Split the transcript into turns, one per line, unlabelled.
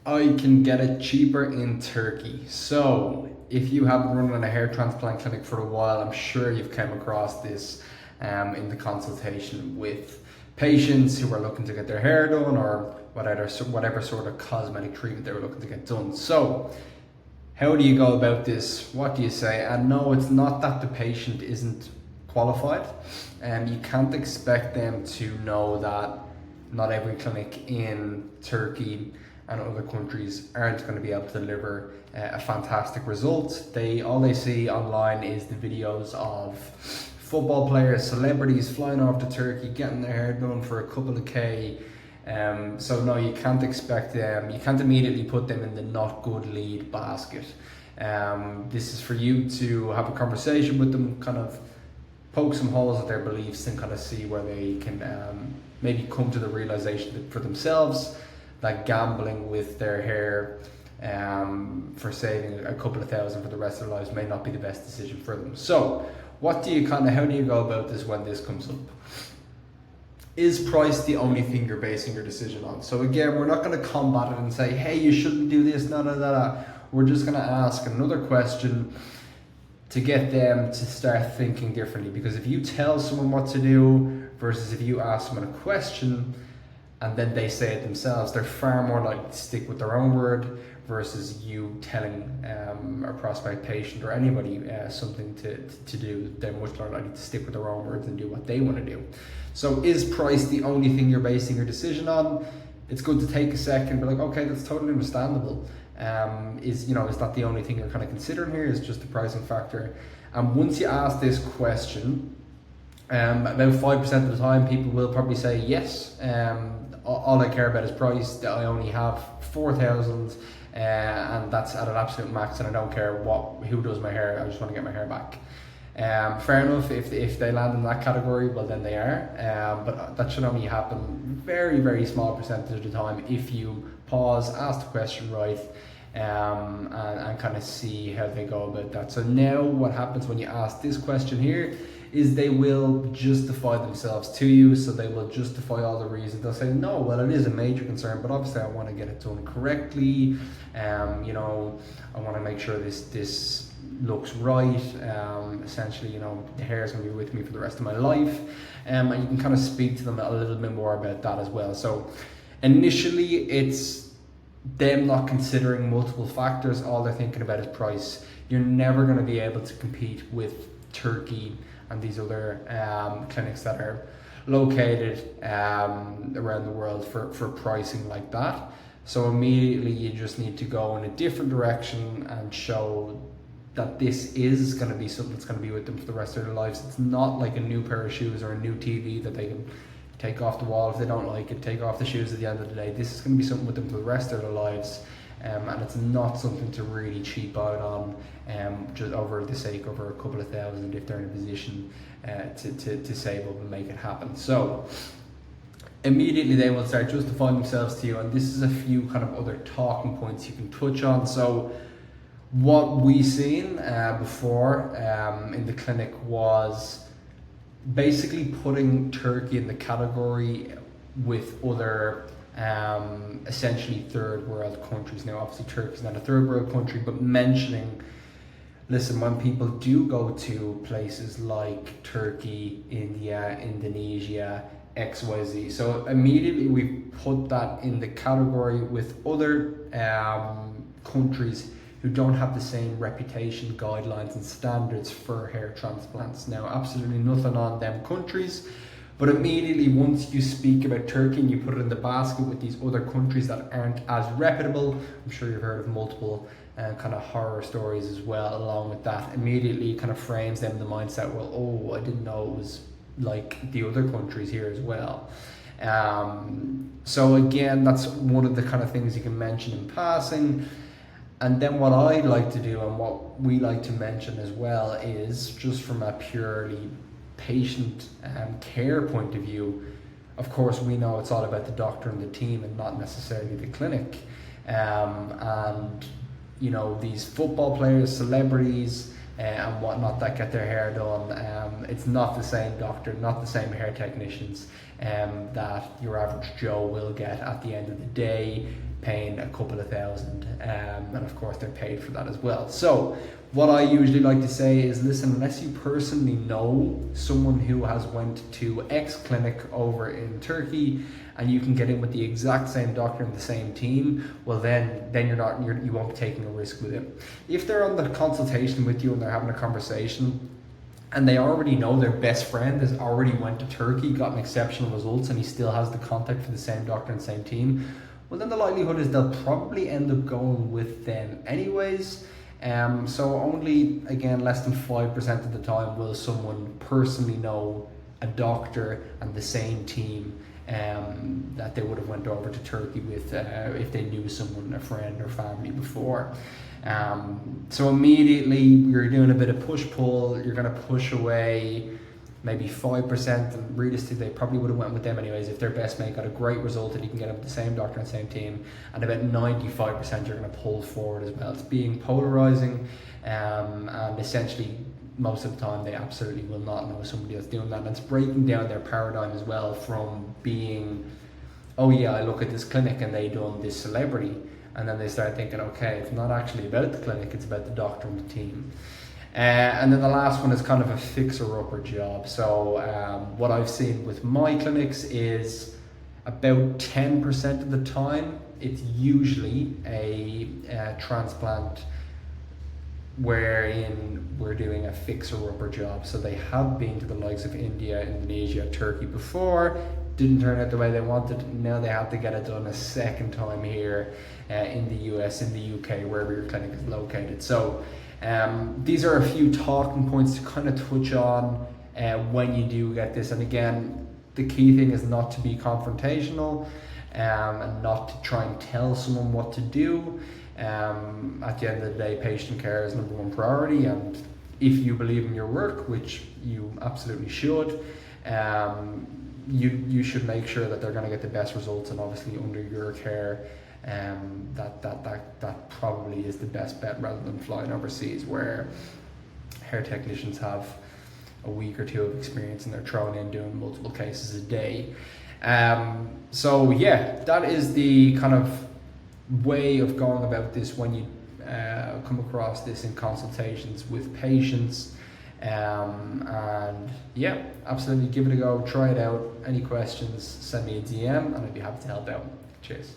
I can get it cheaper in Turkey. So, if you have been running a hair transplant clinic for a while, I'm sure you've come across this in the consultation with patients who are looking to get their hair done or whatever sort of cosmetic treatment they were looking to get done. So, how do you go about this? What do you say? And no, it's not that the patient isn't qualified, and you can't expect them to know that not every clinic in Turkey and other countries aren't going to be able to deliver a fantastic result. All they see online is the videos of football players, celebrities flying off to Turkey, getting their hair done for a couple of K. So no, you can't expect them. You can't immediately put them in the not good lead basket. This is for you to have a conversation with them, kind of poke some holes at their beliefs and kind of see where they can maybe come to the realization that for themselves that gambling with their hair for saving a couple of thousand for the rest of their lives may not be the best decision for them. So how do you go about this when this comes up? Is price the only thing you're basing your decision on? So again, we're not going to combat it and say, hey, you shouldn't do this, We're just going to ask another question to get them to start thinking differently. Because if you tell someone what to do versus if you ask someone a question and then they say it themselves, they're far more likely to stick with their own word versus you telling a prospect patient or anybody something to do. They're much more likely to stick with their own words and do what they want to do. So is price the only thing you're basing your decision on? It's good to take a second and be like, okay, that's totally understandable. Is that the only thing you're kind of considering here? Is just the pricing factor? And once you ask this question, about 5% of the time people will probably say yes. All I care about is price. I only have 4,000 and that's at an absolute max, and I don't care who does my hair. I just want to get my hair back. Fair enough. If they land in that category, well then they are. But that should only happen very, very small percentage of the time if you pause, ask the question right, and kind of see how they go about that. So now what happens when you ask this question here is they will justify themselves to you. So they will justify all the reasons. They'll say, no, well, it is a major concern, but obviously I want to get it done correctly. I want to make sure this looks right. Essentially, the hair is going to be with me for the rest of my life. And you can kind of speak to them a little bit more about that as well. So initially, it's them not considering multiple factors. All they're thinking about is price. You're never going to be able to compete with Turkey and these other clinics that are located around the world for pricing like that. So immediately you just need to go in a different direction and show that this is going to be something that's going to be with them for the rest of their lives. It's not like a new pair of shoes or a new TV that they can take off the wall if they don't like it, take off the shoes at the end of the day. This is going to be something with them for the rest of their lives. And it's not something to really cheap out on just over the sake of a couple of thousand if they're in a position to save up and make it happen. So immediately they will start justifying themselves to you, and this is a few kind of other talking points you can touch on. So what we seen before in the clinic was basically putting Turkey in the category with other essentially third world countries. Now obviously Turkey's not a third world country, but mentioning, listen, when people do go to places like Turkey, India, Indonesia, XYZ, so immediately we put that in the category with other countries who don't have the same reputation, guidelines and standards for hair transplants. Now absolutely nothing on them countries, but immediately once you speak about Turkey and you put it in the basket with these other countries that aren't as reputable, I'm sure you've heard of multiple kind of horror stories as well along with that, immediately kind of frames them in the mindset, well, oh, I didn't know it was like the other countries here as well. So again, that's one of the kind of things you can mention in passing. And then what I like to do and what we like to mention as well is just from a purely patient care point of view. Of course, we know it's all about the doctor and the team and not necessarily the clinic. And these football players, celebrities and whatnot that get their hair done, it's not the same doctor, not the same hair technicians that your average Joe will get at the end of the day. paying a couple of thousand, and of course they're paid for that as well. So what I usually like to say is, listen, unless you personally know someone who has went to X clinic over in Turkey and you can get in with the exact same doctor and the same team, well then you won't be taking a risk with it. If they're on the consultation with you and they're having a conversation and they already know their best friend has already went to Turkey, gotten exceptional results, and he still has the contact for the same doctor and same team, well then the likelihood is they'll probably end up going with them anyways. So only, again, less than 5% of the time will someone personally know a doctor and the same team that they would have went over to Turkey with if they knew someone, a friend or family before. So immediately you're doing a bit of push-pull, you're going to push away maybe 5%, and realistically they probably would have went with them anyways if their best mate got a great result and you can get up the same doctor and same team, and about 95% you're going to pull forward as well. It's being polarizing, and essentially most of the time they absolutely will not know somebody that's doing that, and it's breaking down their paradigm as well from being, oh yeah, I look at this clinic and they done this celebrity, and then they start thinking, okay, it's not actually about the clinic, it's about the doctor and the team. And then the last one is kind of a fixer-upper job. So what I've seen with my clinics is about 10% of the time, it's usually a transplant wherein we're doing a fixer-upper job. So they have been to the likes of India, Indonesia, Turkey before, didn't turn out the way they wanted, now they have to get it done a second time here in the US, in the UK, wherever your clinic is located. So these are a few talking points to kind of touch on when you do get this. And again, the key thing is not to be confrontational and not to try and tell someone what to do. At the end of the day, patient care is number one priority, and if you believe in your work, which you absolutely should, you should make sure that they're going to get the best results, and obviously under your care. That probably is the best bet, rather than flying overseas where hair technicians have a week or two of experience and they're thrown in doing multiple cases a day. So yeah, that is the kind of way of going about this when you come across this in consultations with patients. And yeah, absolutely give it a go, try it out. Any questions, send me a DM and I'd be happy to help out. Cheers.